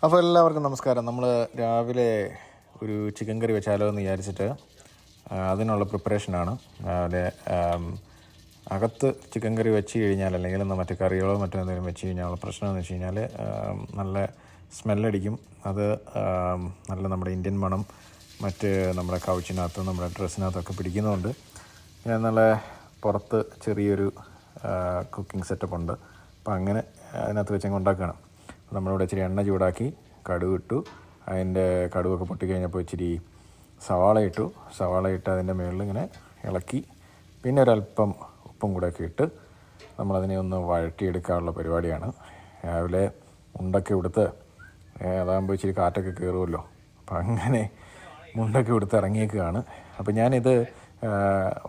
അപ്പോൾ എല്ലാവർക്കും നമസ്കാരം. നമ്മൾ രാവിലെ ഒരു ചിക്കൻ കറി വെച്ചാലോ എന്ന് വിചാരിച്ചിട്ട് അതിനുള്ള പ്രിപ്പറേഷനാണ്. രാവിലെ അകത്ത് ചിക്കൻ കറി വെച്ച് കഴിഞ്ഞാൽ, അല്ലെങ്കിൽ മറ്റു കറികളോ മറ്റെന്തെങ്കിലും വെച്ച് കഴിഞ്ഞാൽ പ്രശ്നമെന്ന് വെച്ച് കഴിഞ്ഞാൽ നല്ല സ്മെല്ലടിക്കും. അത് നല്ല നമ്മുടെ ഇന്ത്യൻ മണം മറ്റ് നമ്മുടെ കൗച്ചിനകത്ത് നമ്മുടെ ഡ്രസ്സിനകത്തൊക്കെ പിടിക്കുന്നതുകൊണ്ട് ഞാൻ നല്ല പുറത്ത് ചെറിയൊരു കുക്കിംഗ് സെറ്റപ്പ് ഉണ്ട്. അപ്പോൾ അങ്ങനെ അതിനകത്ത് വെച്ചങ്ങ് ഉണ്ടാക്കുകയാണ്. നമ്മളിവിടെ ഇച്ചിരി എണ്ണ ചൂടാക്കി കടുക് ഇട്ടു. അതിൻ്റെ കടുകൊക്കെ പൊട്ടിക്കഴിഞ്ഞപ്പോൾ ഇച്ചിരി സവാള ഇട്ടു. സവാള ഇട്ട് അതിൻ്റെ മുകളിൽ ഇങ്ങനെ ഇളക്കി, പിന്നെ ഒരല്പം ഉപ്പും കൂടെ ഒക്കെ ഇട്ട് നമ്മളതിനെ ഒന്ന് വഴറ്റിയെടുക്കാനുള്ള പരിപാടിയാണ്. രാവിലെ മുണ്ടൊക്കെ ഉടുത്ത് അതാകുമ്പോൾ ഇച്ചിരി കാറ്റൊക്കെ കയറുമല്ലോ, അപ്പം അങ്ങനെ മുണ്ടൊക്കെ ഉടുത്ത് ഇറങ്ങിയേക്കുകയാണ്. അപ്പം ഞാനിത്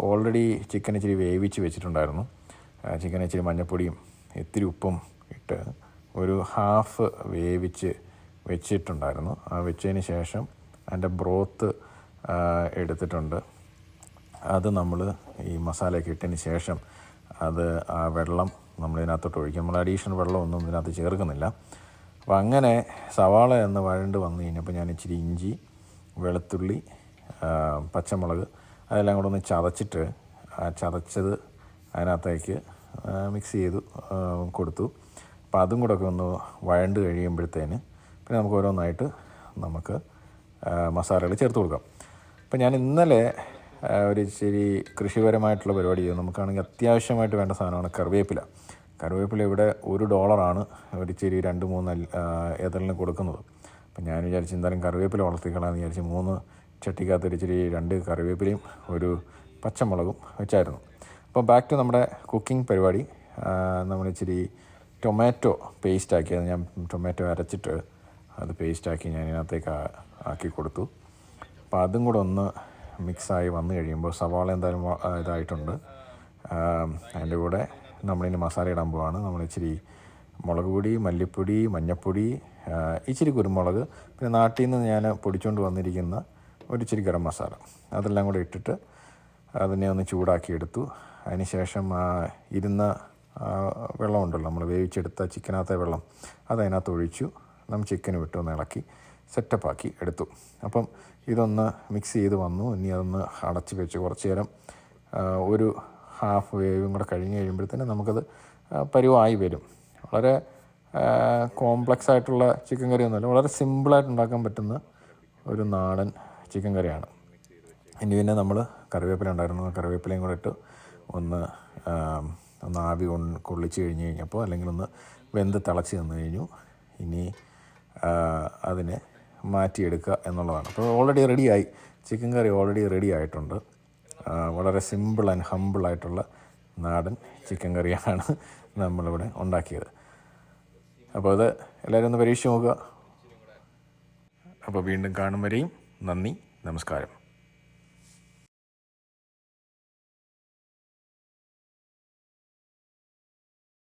ഓൾറെഡി ചിക്കൻ ഇച്ചിരി വേവിച്ച് വെച്ചിട്ടുണ്ടായിരുന്നു. ചിക്കൻ ഇച്ചിരി മഞ്ഞൾപ്പൊടിയും ഇത്തിരി ഉപ്പും ഇട്ട് ഒരു ഹാഫ് വേവിച്ച് വെച്ചിട്ടുണ്ടായിരുന്നു. ആ വെച്ചതിന് ശേഷം അതിൻ്റെ ബ്രോത്ത് എടുത്തിട്ടുണ്ട്. അത് നമ്മൾ ഈ മസാലയൊക്കെ ഇട്ടതിന് ശേഷം അത് ആ വെള്ളം നമ്മളിതിനകത്തോട്ട് ഒഴിക്കും. നമ്മൾ അഡീഷണൽ വെള്ളമൊന്നും ഇതിനകത്ത് ചേർക്കുന്നില്ല. അപ്പോൾ അങ്ങനെ സവാള എന്ന് വഴണ്ട് വന്നു കഴിഞ്ഞപ്പോൾ ഞാൻ ഇച്ചിരി ഇഞ്ചി, വെളുത്തുള്ളി, പച്ചമുളക് അതെല്ലാം കൂടെ ഒന്ന് ചതച്ചിട്ട് ചതച്ചത് അതിനകത്തേക്ക് മിക്സ് ചെയ്ത് കൊടുത്തു. അപ്പോൾ അതും കൂടെ ഒക്കെ ഒന്ന് വഴണ്ട് കഴിയുമ്പോഴത്തേന് പിന്നെ നമുക്ക് ഓരോന്നായിട്ട് നമുക്ക് മസാലകൾ ചേർത്ത് കൊടുക്കാം. അപ്പോൾ ഞാൻ ഇന്നലെ ഒരു ഇച്ചിരി കൃഷിപരമായിട്ടുള്ള പരിപാടി ചെയ്തു. നമുക്കാണെങ്കിൽ അത്യാവശ്യമായിട്ട് വേണ്ട സാധനമാണ് കറിവേപ്പില. കറിവേപ്പില ഇവിടെ $1 ഒരു ഇച്ചിരി 2-3 ഏതെല്ലാം കൊടുക്കുന്നത്. അപ്പം ഞാൻ വിചാരിച്ചു എന്തായാലും കറിവേപ്പില വളർത്തിക്കളാന്ന് വിചാരിച്ച് 3 ചട്ടിക്കകത്തൊരു ഇച്ചിരി 2 കറിവേപ്പിലയും ഒരു പച്ചമുളകും വെച്ചായിരുന്നു. അപ്പോൾ ബാക്ക് ടു നമ്മുടെ കുക്കിംഗ് പരിപാടി. നമ്മളിച്ചിരി ടൊമാറ്റോ പേസ്റ്റാക്കി, അത് ഞാൻ ടൊമാറ്റോ അരച്ചിട്ട് അത് പേസ്റ്റാക്കി ഞാൻ ഇതിനകത്തേക്ക് ആക്കി കൊടുത്തു. അപ്പോൾ അതും കൂടെ ഒന്ന് മിക്സായി വന്നു കഴിയുമ്പോൾ സവാള എന്തായാലും ഇതായിട്ടുണ്ട്. അതിൻ്റെ കൂടെ നമ്മളിനി മസാല ഇടാൻ പോവാണ്. നമ്മളിച്ചിരി മുളക് പൊടി, മല്ലിപ്പൊടി, മഞ്ഞൾപ്പൊടി, ഇച്ചിരി കുരുമുളക്, പിന്നെ നാട്ടിൽ നിന്ന് ഞാൻ പൊടിച്ചുകൊണ്ട് വന്നിരിക്കുന്ന ഒരിച്ചിരി ഗരം മസാല, അതെല്ലാം കൂടെ ഇട്ടിട്ട് അതിനെ ഒന്ന് ചൂടാക്കി എടുത്തു. അതിന് ശേഷം ഇരുന്ന വെള്ളമുണ്ടല്ലോ, നമ്മൾ വേവിച്ചെടുത്ത ചിക്കനകത്തെ വെള്ളം, അതതിനകത്ത് ഒഴിച്ചു. നമ്മൾ ചിക്കൻ വിട്ട് ഒന്ന് ഇളക്കി സെറ്റപ്പാക്കി എടുത്തു. അപ്പം ഇതൊന്ന് മിക്സ് ചെയ്ത് വന്നു. ഇനി അതൊന്ന് അടച്ച് വെച്ച് കുറച്ച് നേരം ഒരു ഹാഫ് വേവും കൂടെ കഴിഞ്ഞ് കഴിയുമ്പോഴത്തേനും നമുക്കത് പരുവായി വരും. വളരെ കോംപ്ലക്സ് ആയിട്ടുള്ള ചിക്കൻ കറിയൊന്നുമല്ല, വളരെ സിമ്പിളായിട്ട് ഉണ്ടാക്കാൻ പറ്റുന്ന ഒരു നാടൻ ചിക്കൻ കറിയാണ്. ഇനി പിന്നെ നമ്മൾ കറിവേപ്പില ഉണ്ടായിരുന്നു, കറിവേപ്പിലയും കൂടെ ഇട്ട് ഒന്ന് ആവി കൊള്ളിച്ച് കഴിഞ്ഞ് കഴിഞ്ഞപ്പോൾ, അല്ലെങ്കിൽ ഒന്ന് വെന്ത് തിളച്ച് തന്നു കഴിഞ്ഞു. ഇനി അതിനെ മാറ്റിയെടുക്കുക എന്നുള്ളതാണ്. അപ്പോൾ ഓൾറെഡി റെഡിയായി, ചിക്കൻ കറി ഓൾറെഡി റെഡി ആയിട്ടുണ്ട്. വളരെ സിമ്പിൾ ആൻഡ് ഹമ്പിളായിട്ടുള്ള നാടൻ ചിക്കൻ കറിയാണ് നമ്മളിവിടെ ഉണ്ടാക്കിയത്. അപ്പോൾ അത് എല്ലാവരും ഒന്ന് പരീക്ഷിച്ച് നോക്കുക. അപ്പോൾ വീണ്ടും കാണും വരെയും നന്ദി, നമസ്കാരം.